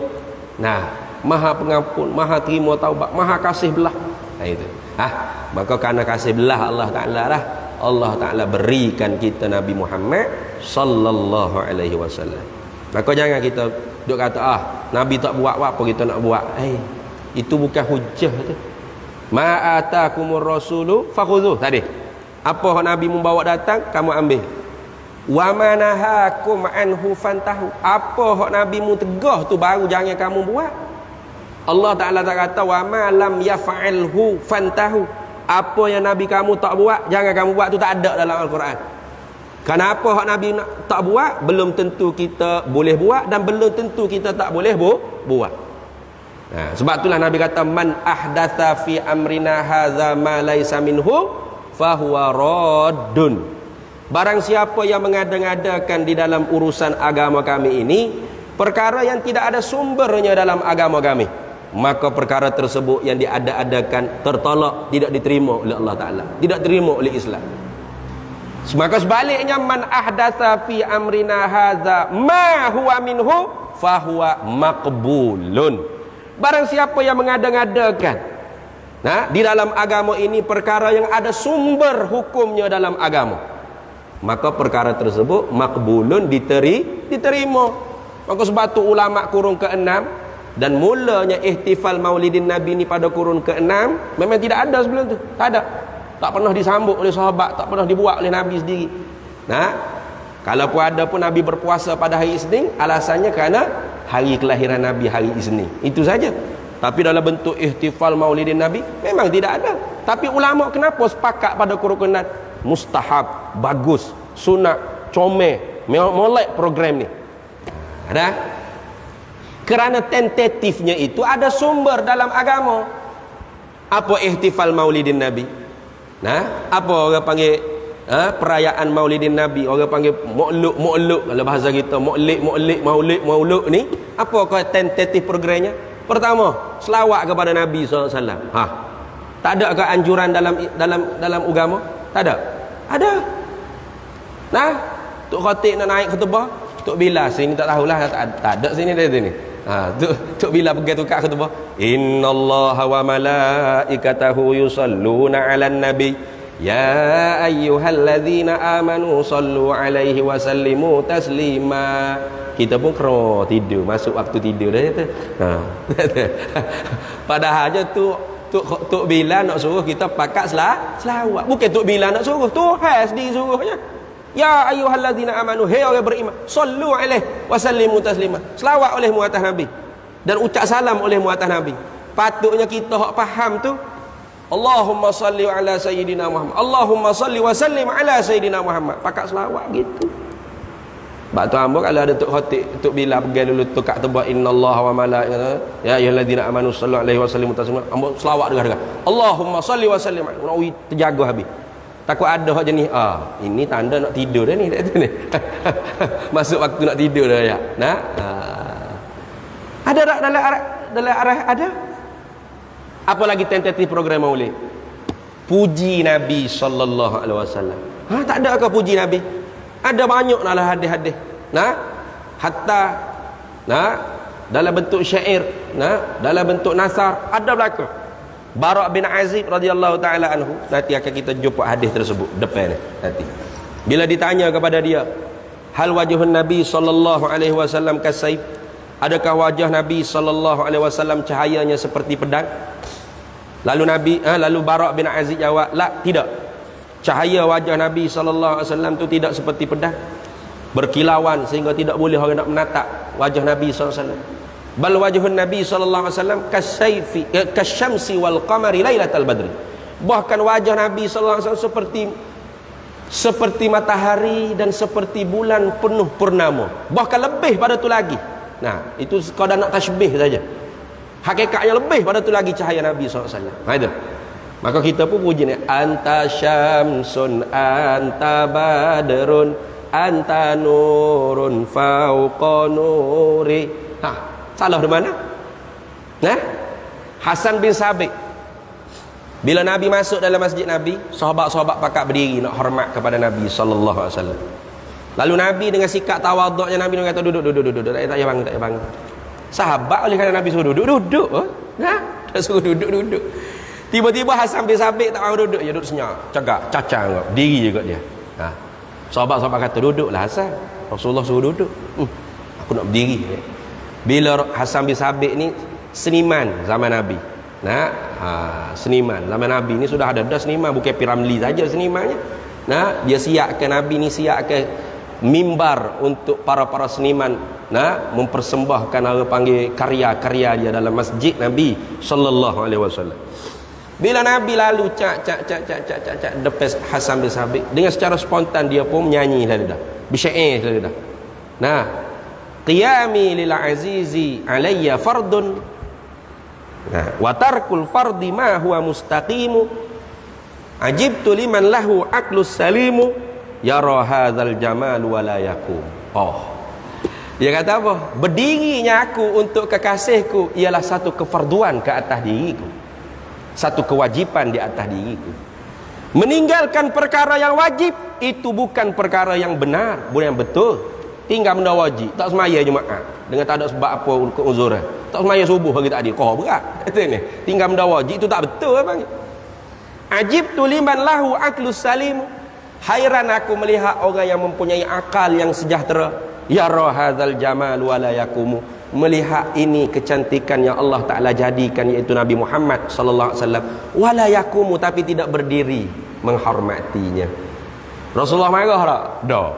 Maha pengampun, maha terima taubat, maha kasih belah. Itu. Maka kerana kasih belah Allah Ta'ala lah, Allah Ta'ala berikan kita Nabi Muhammad sallallahu alaihi wasallam. Maka jangan kita duk kata Nabi tak buat apa kita nak buat. Itu bukan hujah tu. Ma atakumur rasulu fakhudhu. Tadi. Apa hak Nabi membawa datang, kamu ambil. Wa manahakum anhu fantahu. Apa hak Nabi mu tegah tu baru jangan kamu buat. Allah Taala tak kata wa ma lam yaf'alhu fantahu. Apa yang Nabi kamu tak buat, jangan kamu buat, tu tak ada dalam Al-Quran. Kenapa hak Nabi tak buat? Belum tentu kita boleh buat dan belum tentu kita tak boleh buat. Nah, sebab itulah Nabi kata man ahdatsa fi amrina hadza ma laisa minhu fahuwa raddun. Barang siapa yang mengada-ngadakan di dalam urusan agama kami ini perkara yang tidak ada sumbernya dalam agama kami, maka perkara tersebut yang diada-adakan tertolak, tidak diterima oleh Allah Taala, tidak diterima oleh Islam. Maka sebaliknya man ahdatsa fi amrina hadza ma huwa minhu fahuwa maqbulun. Barang siapa yang mengada-ngadakan di dalam agama ini perkara yang ada sumber hukumnya dalam agama, maka perkara tersebut makbulun, diterima. Maka sebab tu ulama kurun ke-6 dan mulanya ihtifal maulidin Nabi ni pada kurun ke-6 memang tidak ada sebelum tu. Tak ada. Tak pernah disambut oleh sahabat, tak pernah dibuat oleh Nabi sendiri. Kalaupun ada pun Nabi berpuasa pada hari Isnin, alasannya kerana hari kelahiran Nabi hari Isnin. Itu saja. Tapi dalam bentuk ihtifal maulidin Nabi memang tidak ada. Tapi ulama kenapa sepakat pada kerukunan mustahab, bagus, sunat, comel, molek program ni? Ada? Kerana tentatifnya itu ada sumber dalam agama. Apa ihtifal maulidin Nabi? Apa orang panggil perayaan maulidin Nabi? Orang panggil mu'luk kalau bahasa kita, maulid ni. Apa tentatif programnya? Pertama, selawat kepada Nabi SAW. Tak ada ke anjuran dalam agama? Tak ada. Ada. Tok Khatib nak naik khutbah, Tok Bilal sini tak tahulah, tak ada sini dari sini. Tok Bilal pergi tukar khutbah. Innallaha wa malaikatahu yusalluna 'alan nabi. Ya ayyuhalladzina amanu sallu 'alaihi wa sallimu taslima. Kita pun kena tidur, masuk waktu tidur dah kata. Padahal aja Tok Bilal nak suruh kita pakat selawat. Bukan Tok Bilal nak suruh, Tuhan sendiri suruhnya. Ya ayyuhalladzina amanu, hai orang beriman, sallu alaihi wa sallimu taslima. Selawat olehmu atas Nabi dan ucap salam olehmu atas Nabi. Patutnya kita hak faham tu, Allahumma salli ala sayyidina Muhammad, Allahumma salli wa sallim ala sayyidina Muhammad. Pakat selawat gitu. Sebab tu hamba kalau ada Tok Khatib, Tok Bilal pergi dulu tukar tebak innallaha wa malaikatahu ya ayyuhalladzina amanu sallu alaihi wa sallimu taslima. Hamba selawat dengar-dengar. Allahumma salli wa sallim. Nak terjaga habis. Takut ada hak jenis ini tanda nak tidur dah ni. Masuk waktu nak tidur dah ya. Ada tak dalam arah ada? Apa lagi tentatif program maulid? Puji Nabi sallallahu alaihi wasallam. Tak ada ke puji Nabi? Ada banyak lah hadis-hadis. Hatta dalam bentuk syair, dalam bentuk nasar ada belaka. Bara' bin Azib radhiyallahu taala anhu, nanti akan kita jumpa hadis tersebut depan nanti. Bila ditanya kepada dia, hal wajhun Nabi sallallahu alaihi wasallam kasayf? Adakah wajah Nabi sallallahu alaihi wasallam cahayanya seperti pedang? Lalu Bara' bin Azib jawab, la, tidak. Cahaya wajah Nabi sallallahu alaihi wasallam tu tidak seperti pedang, berkilauan sehingga tidak boleh orang nak menatap wajah Nabi sallallahu alaihi wasallam. Bal wajhun Nabi sallallahu alaihi wasallam kasyaifi kasyamsi wal qamari lailatal badri. Bahkan wajah Nabi sallallahu alaihi wasallam seperti matahari dan seperti bulan penuh purnama. Bahkan lebih pada tu lagi. Itu sekadar nak tasbih saja. Hakikatnya lebih pada tu lagi cahaya Nabi sallallahu alaihi wasallam. Itu. Maka kita pun puji ni, anta syamsun anta badrun anta nurun fauqa nuri. Salah di mana? Hasan bin Sabit, bila Nabi masuk dalam masjid Nabi, sahabat-sahabat pakat berdiri nak hormat kepada Nabi sallallahu alaihi wasallam. Lalu Nabi dengan sikap tawaduknya, Nabi kata duduk. Tak payah bangun. Sahabat oleh kerana Nabi suruh duduk. Tak suruh duduk. Tiba-tiba Hasan bin Sabit tak mahu duduk, dia duduk senyap, cakap, cacang, diri juga dia. Sahabat-sahabat kata, duduklah Hasan. Rasulullah suruh duduk. Aku nak berdiri. Bila Hasan bin Sabit ni seniman zaman Nabi. Nah, seniman zaman Nabi ni sudah ada seniman, bukan Piramli saja senimannya. Nah, dia siapkan Nabi ni siapkan mimbar untuk para seniman, nah, mempersembahkan orang panggil karya-karya dia dalam masjid Nabi sallallahu alaihi wasallam. Bila Nabi lalu cak depan Hasan bin Sabit, dengan secara spontan dia pun menyanyi dah, bisyair dah. Nah, qiyami lil azizi alayya fardun, nah, wa tarkul fardi ma huwa mustaqimu, ajibtu liman lahu aqlus salimu, yara hadzal jamal wa la yakum. Oh, dia kata apa? Berdirinya aku untuk kekasihku ialah satu kefarduan ke atas diriku, satu kewajipan di atas diriku. Meninggalkan perkara yang wajib itu bukan perkara yang benar, bukan yang betul. Tinggal benda wajib, tak semaya Jumaat dengan tak ada sebab apa keuzuran, tak semaya subuh hari tadi, kau berat kata ni. Tinggal benda wajib itu tak betul apa ni? Ajibtu liman lahu aqlus salim, hairan aku melihat orang yang mempunyai akal yang sejahtera. Yara hadzal jamal wa la yakumu, melihat ini kecantikan yang Allah Ta'ala jadikan, iaitu Nabi Muhammad sallallahu alaihi wasallam, wala yakumu, tapi tidak berdiri menghormatinya. Rasulullah marah tak? Dah.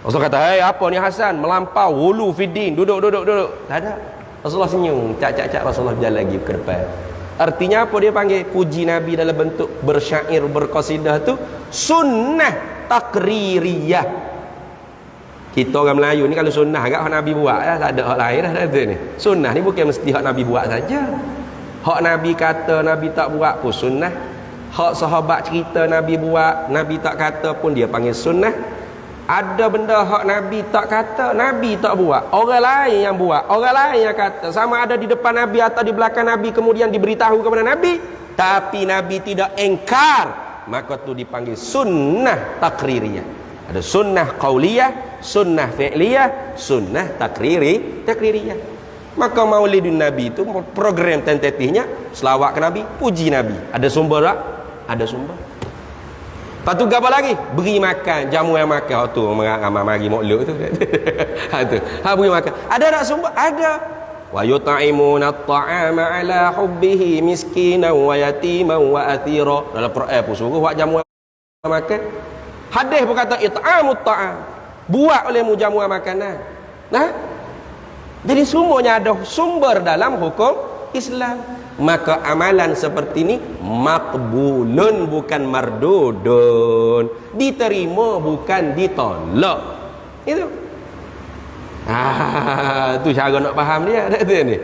Rasulullah kata, "Hei, apa ni Hasan, melampau hulu fiddin, duduk." Tak ada. Rasulullah senyum, cak Rasulullah jalan lagi ke depan. Artinya apa dia panggil puji Nabi dalam bentuk bersyair, berqasidah tu sunnah takririyah. Kita orang Melayu ni kalau sunnah agak hak Nabi buat lah, tak ada hak lain dah kata ni. Sunnah ni bukan mesti hak Nabi buat saja. Hak Nabi kata Nabi tak buat pun sunnah. Hak sahabat cerita Nabi buat, Nabi tak kata pun dia panggil sunnah. Ada benda hak Nabi tak kata, Nabi tak buat, orang lain yang buat, orang lain yang kata, sama ada di depan Nabi atau di belakang Nabi, kemudian diberitahu kepada Nabi, tapi Nabi tidak engkar, maka tu dipanggil sunnah takririyah. Ada sunnah qauliyah, sunnah fi'liyah, sunnah takririyah. Maka maulidun Nabi itu program tentatifnya selawat ke Nabi, puji Nabi. Ada sumber tak? Ada sumber. Lepas tu apa lagi? Beri makan, jamu yang makan. Tu ramai mari maulud tu. Beri makan. Ada tak sumber? Ada. Wa yut'imuna at-ta'ama 'ala hubbihi miskinan wa yatiman wa athira. Dalam Quran pun suruh buat jamu makan. Hadis pun kata it'amut ta'am, buat olehmu jamuan makanan. Nah, jadi semuanya ada sumber dalam hukum Islam. Maka amalan seperti ini maqbulun bukan mardudun, diterima bukan ditolak. Itu tu cara nak faham dia ni.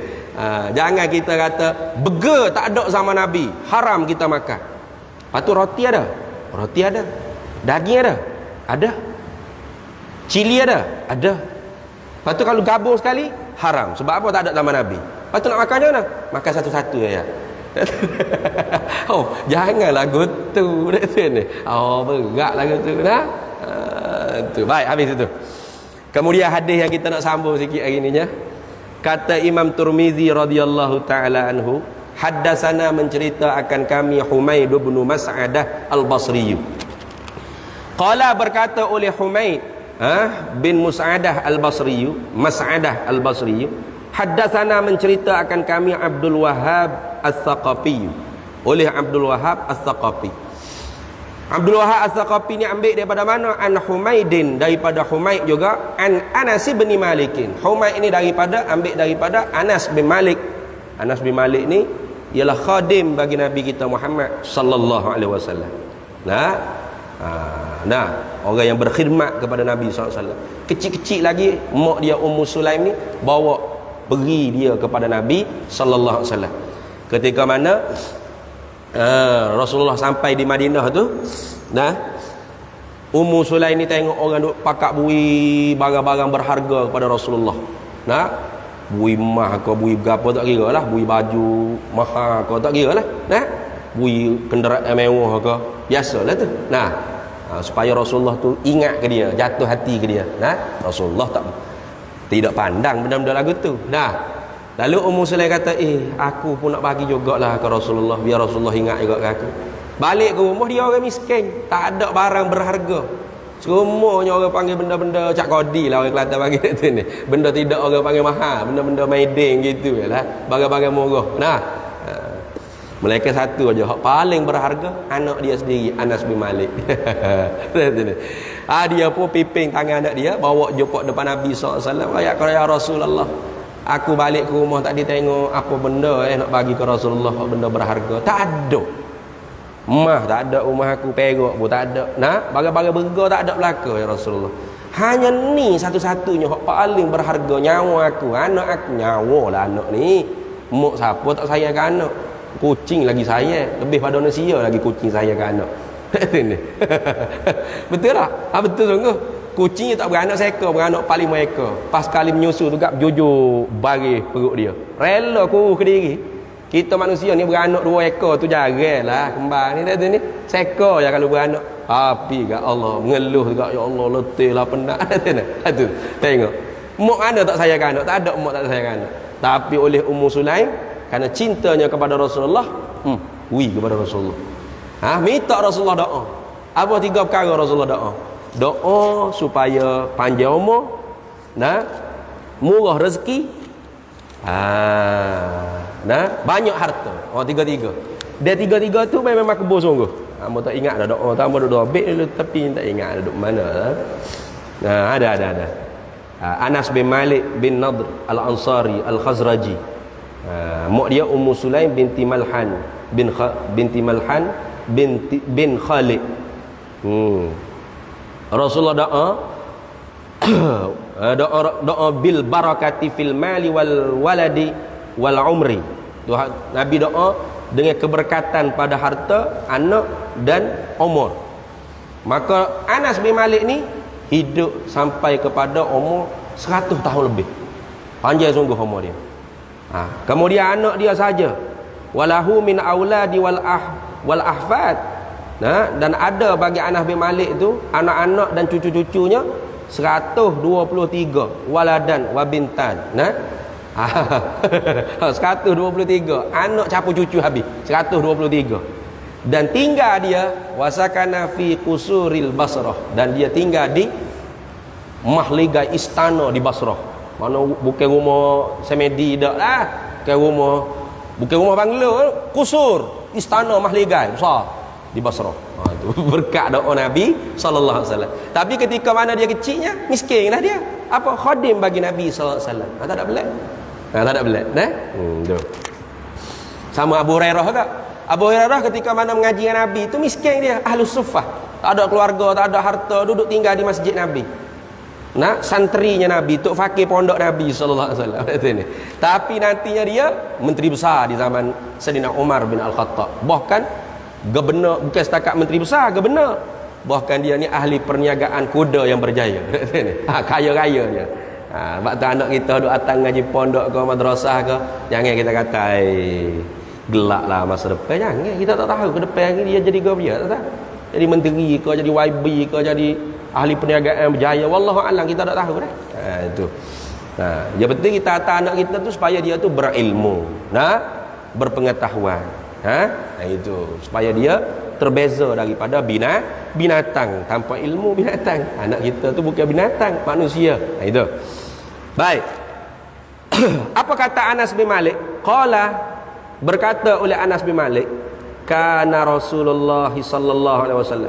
Jangan kita kata burger tak ada sama Nabi, haram kita makan. Lepas tu roti ada, daging ada, cili ada. Lepas tu kalau gabung sekali haram. Sebab apa? Tak ada nama Nabi. Lepas tu nak makan macam mana? Makan satu-satu ya. Oh, janganlah gotu ni. Oh, berat lah gotu nah. Tu baik, habis itu. Kemudian hadis yang kita nak sambung sikit hari ni ya. Kata Imam Tirmizi radhiyallahu taala anhu, haddatsana, mencerita akan kami Humaid bin Mas'adah Al-Basri. Qala, berkata oleh Humaid bin Mus'adah Al-Basri, Mas'adah Al-Basri, haddatsana, mencerita akan kami Abdul Wahhab As-Saqafi, oleh Abdul Wahhab As-Saqafi. Abdul Wahhab As-Saqafi ni ambil daripada mana? An Humaidin, daripada Humaid juga. An Anas bin Malikin, Humaid ini ambil daripada Anas bin Malik. Anas bin Malik ni ialah khadim bagi Nabi kita Muhammad sallallahu alaihi wasallam. Nah, orang yang berkhidmat kepada Nabi SAW. Kecil-kecil lagi mak dia Ummu Sulaim ni bawa beri dia kepada Nabi sallallahu alaihi wasallam. Ketika mana Rasulullah sampai di Madinah tu, nah, Ummu Sulaim ni tengok orang duk pakak bui barang-barang berharga kepada Rasulullah. Nah, bui emas ke bui berapa tak kira lah, bui baju mahal ke tak kira lah, nah, bui kenderaan mewah ke, biasalah tu. Nah, supaya Rasulullah tu ingat ke dia, jatuh hati ke dia. Nah, Rasulullah tidak pandang benda-benda lagu tu. Nah, lalu Ummu Sulaim kata, aku pun nak bagi jugalah ke Rasulullah, biar Rasulullah ingat juga ke aku. Balik ke rumah, dia orang miskin, tak ada barang berharga. Semuanya orang panggil benda-benda cak kodi lah, orang Kelantan panggil tu ni. Benda tidak orang panggil mahal, benda-benda maiding gitu lah, barang-barang murah. Nah, Malaikat satu aja hak paling berharga, anak dia sendiri, Anas bin Malik. Dia pun piping tangan anak dia, bawa jumpa depan Nabi SAW. Ya Rasulullah, aku balik ke rumah tadi tengok apa benda nak bagi ke Rasulullah, benda berharga. Tak ada. Emas tak ada, rumah aku perak pun tak ada. Nah, barang-barang berharga tak ada belaka ya Rasulullah. Hanya ni satu-satunya hak paling berharga, nyawa aku, anak aku. Nyawa lah anak ni. Mak siapa tak sayang ke anak? Kucing lagi saya, lebih pada manusia lagi kucing saya ke anak. Betul tak? Betul sungguh. Kucing tak beranak seekor, beranak paling mereka. Pas kali menyusu tu gap jujur baris perut dia. Rela kurus ke diri. Kita manusia ni beranak 2 ekor tu jarang lah kembar ni ni. Seekor je kalau beranak. Tapi kat Allah mengeluh juga, ya Allah letih lah penat. Tu tengok. Mak mana tak sayang anak? Tak ada mak tak sayang anak. Tapi oleh Ummu Sulaim, kerana cintanya kepada Rasulullah, kepada Rasulullah. Minta Rasulullah doa. Apa 3 perkara Rasulullah doa? Doa supaya panjang umur, murah rezeki, banyak harta. 3-3. Dia 3-3 tu memang makbul sungguh. Hamba tak ingat dah doa, hamba duduk doa bait dulu tapi tak ingat duduk mana. Ada. Anas bin Malik bin Nadr Al-Ansari Al-Khazraji. Mak dia Ummu Sulaim binti Malhan bin Khalid. Rasulullah doa bil barakati fil mali wal waladi wal umri. Nabi doa dengan keberkatan pada harta, anak dan umur. Maka Anas bin Malik ni hidup sampai kepada umur 100 tahun lebih. Panjang sungguh umur dia. Kemudian anak dia saja, walahu min auladi wal ahfad. Dan ada bagi Anas bin Malik tu anak-anak dan cucu-cucunya 123 waladan wa bintan. 123 anak campur cucu habis 123. Dan tinggal dia wasakana fi qusuril Basrah, dan dia tinggal di mahligai istana di Basrah. Mana bukan rumah semedi dak lah, bukan rumah bangla, kusur, istana mahligai besar di Basrah. Itu berkat doa Nabi sallallahu alaihi wasallam. Tapi ketika mana dia kecilnya, miskinlah dia. Apa khadim bagi Nabi sallallahu alaihi wasallam. Tak ada belat. Tak ada belat, tu. Sama Abu Hurairah juga. Abu Hurairah ketika mana mengaji dengan Nabi itu miskin dia, ahlus suffah. Tak ada keluarga, tak ada harta, duduk tinggal di masjid Nabi. Santrinya Nabi, tok fakir pondok Nabi sallallahu alaihi wasallam. Tapi nantinya dia menteri besar di zaman Sayyidina Umar bin Al-Khattab. Bahkan gubernur, bukan setakat menteri besar, gubernur. Bahkan dia ni ahli perniagaan kuda yang berjaya. Kaya-kaya dia. Sebab tu anak kita duduk datang ngaji pondok ke madrasah ke, jangan kita kata gelak lah masa depan. Jangan, kita tak tahu ke depan ni dia jadi gubernur, tak tahu. Jadi menteri ke, jadi YB ke, jadi ahli perniagaan berjaya, wallahu alam, kita tak tahu dah. Itu. Yang penting kita kata anak kita tu supaya dia tu berilmu, berpengetahuan. Itu supaya dia terbeza daripada binatang. Tanpa ilmu binatang. Anak kita tu bukan binatang, manusia. Itu. Baik. Apa kata Anas bin Malik? Qala, berkata oleh Anas bin Malik, kana Rasulullah sallallahu alaihi wasallam,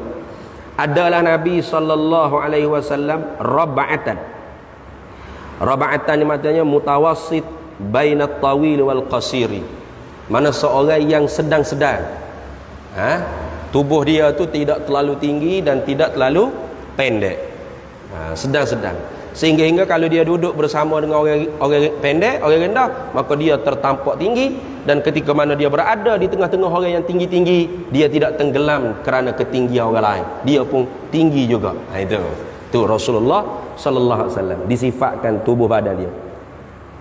adalah Nabi sallallahu alaihi wasallam rab'atan. Rab'atan ni maknanya mutawassit bainat tawil wal qasiri. Mana seorang yang sedang-sedang. Tubuh dia tu tidak terlalu tinggi dan tidak terlalu pendek. Sedang-sedang. Sehingga kalau dia duduk bersama dengan orang pendek, orang rendah, maka dia tertampak tinggi, dan ketika mana dia berada di tengah-tengah orang yang tinggi-tinggi, dia tidak tenggelam kerana ketinggian orang lain. Dia pun tinggi juga. Itu. Tu Rasulullah sallallahu alaihi wasallam disifatkan tubuh badan dia.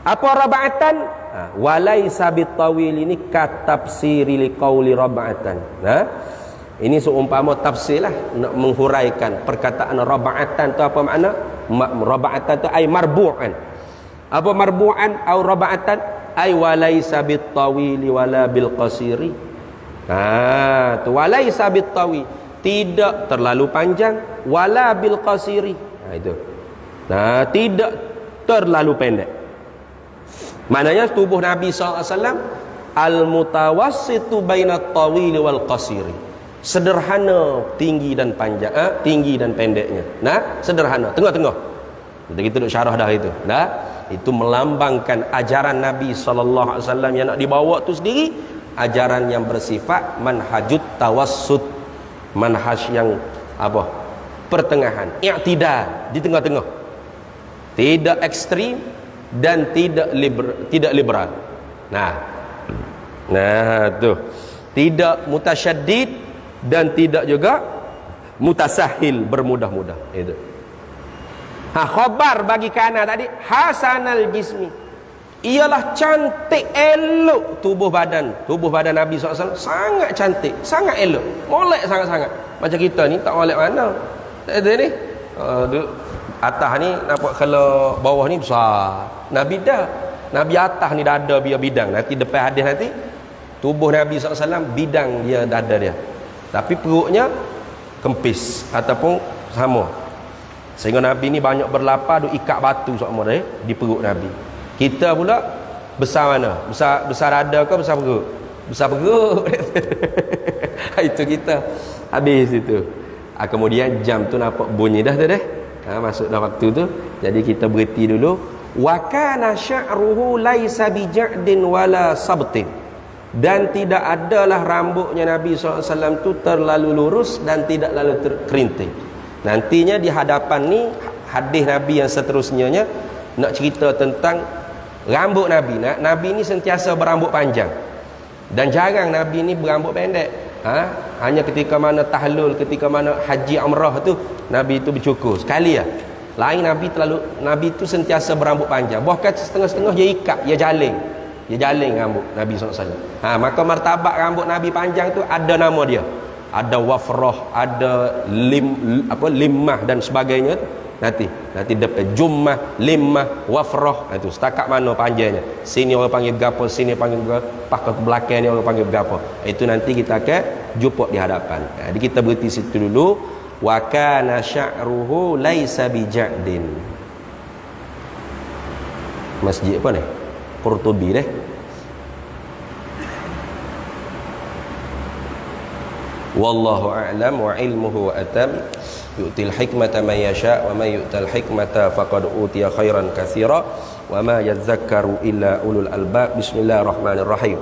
Apa rab'atan? Walaisa bitawil, ini katafsiri liqauli rab'atan. Ini seumpama tafsir lah, nak menghuraikan perkataan rab'atan tu apa makna? Rab'atan tu ay marbu'an. Apa marbu'an atau rab'atan? Ay walaisa bitawili wala bil qasiri. Tu walaisa bitawil, tidak terlalu panjang, wala bil qasiri. Itu. Tidak terlalu pendek. Maknanya tubuh Nabi SAW al-mutawassitu bainat tawili wal qasiri. Sederhana tinggi dan panjang, tinggi dan pendeknya. Nah, sederhana, tengah-tengah. Kita duduk syarah dah itu. Nah, itu melambangkan ajaran Nabi sallallahu alaihi wasallam yang nak dibawa tu sendiri, ajaran yang bersifat manhajut tawassut, manhaj yang apa? Pertengahan, i'tidal, di tengah-tengah. Tidak ekstrim dan tidak liberal. Nah tu. Tidak mutasyaddid dan tidak juga mutasahil, bermudah-mudah. Itu. Khabar bagi kanan tadi hasanal jismi, ialah cantik elok tubuh badan Nabi SAW. Sangat cantik, sangat elok, molek sangat-sangat. Macam kita ni tak molek mana. Tak ada ni. Atas ni nampak, kalau bawah ni besar. Nabi dah. Nabi atas ni dada biar bidang. Nanti depan hadis nanti, tubuh Nabi SAW bidang dia dada dia. Tapi perutnya kempis ataupun sama. Sehingga Nabi ni banyak berlapar, duk ikat batu sama dia di perut Nabi. Kita pula besar mana? Besar dada ke besar perut? Besar perut. Itu kita. Habis itu. Kemudian jam tu nampak bunyi dah tu dah. Masuk dah waktu tu. Jadi kita berhenti dulu. Wa kana sya'ruhu laisa bija'din wala sabtin. Dan tidak adalah rambutnya Nabi SAW tu terlalu lurus dan tidak lalu terkerinting. Nantinya di hadapan ni hadis Nabi yang seterusnya nak cerita tentang rambut Nabi. Nabi ni sentiasa berambut panjang. Dan jarang Nabi ni berambut pendek. Hanya ketika mana tahlul, ketika mana haji umrah tu Nabi tu bercukur sekali lah. Lain Nabi tu sentiasa berambut panjang. Bahkan setengah-setengah dia ikat, dia jaling rambut Nabi SAW. Maka martabat rambut Nabi panjang tu ada nama dia. Ada wafrah, ada limmah dan sebagainya. Nanti depan jummah, limmah, wafrah. Itu setakat mana panjangnya. Sini orang panggil gapo, sini panggil gapo, pakai ke belakang ni orang panggil gapo. Itu nanti kita akan jumpa di hadapan. Jadi kita berhenti situ dulu. Wa kana sya'ruhu laisa bija'din. Masjid apa ni? Qurtubi deh. Wallahu a'lam wa ilmuhu atam. Yu'til hikmata man yasha' wa man yu'tal hikmata faqad utiya khairan katsira wa ma yadhakkaru illa ulul albab. Bismillahirrahmanirrahim.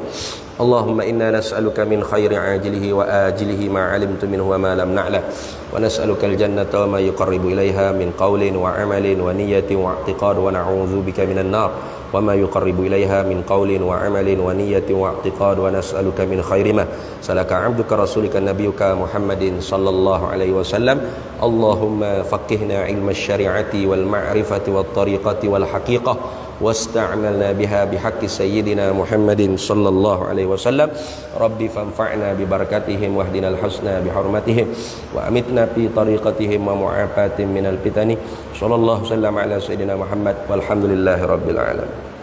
Allahumma inna nas'aluka min khairi ajilihi wa ajilihi ma 'alimtu minhu wa ma lam na'lam wa nas'aluka al-jannata wa ma yuqarribu ilaiha min qawlin wa 'amalin wa niyyatin wa i'tiqad wa na'udzubika minan nar wa ma yuqarribu ilaiha min qawlin wa 'amalin wa niyyatin wa i'tiqad wa nas'aluka min khairi ma salaka 'abduka rasulika nabiyyuka Muhammadin sallallahu alaihi wasallam. Allahumma faqihna 'ilma asy-syari'ati wal ma'rifati wat tariqati wal haqiqah واستعملنا بها بحق سيدنا محمد صلى الله عليه وسلم. ربي فانفعنا ببركاتهم واهدنا الحسنى بحرمتهم وأمتنا في طريقتهم ومعافاة من الفتن. صلى الله وسلم على سيدنا محمد والحمد لله رب العالمين.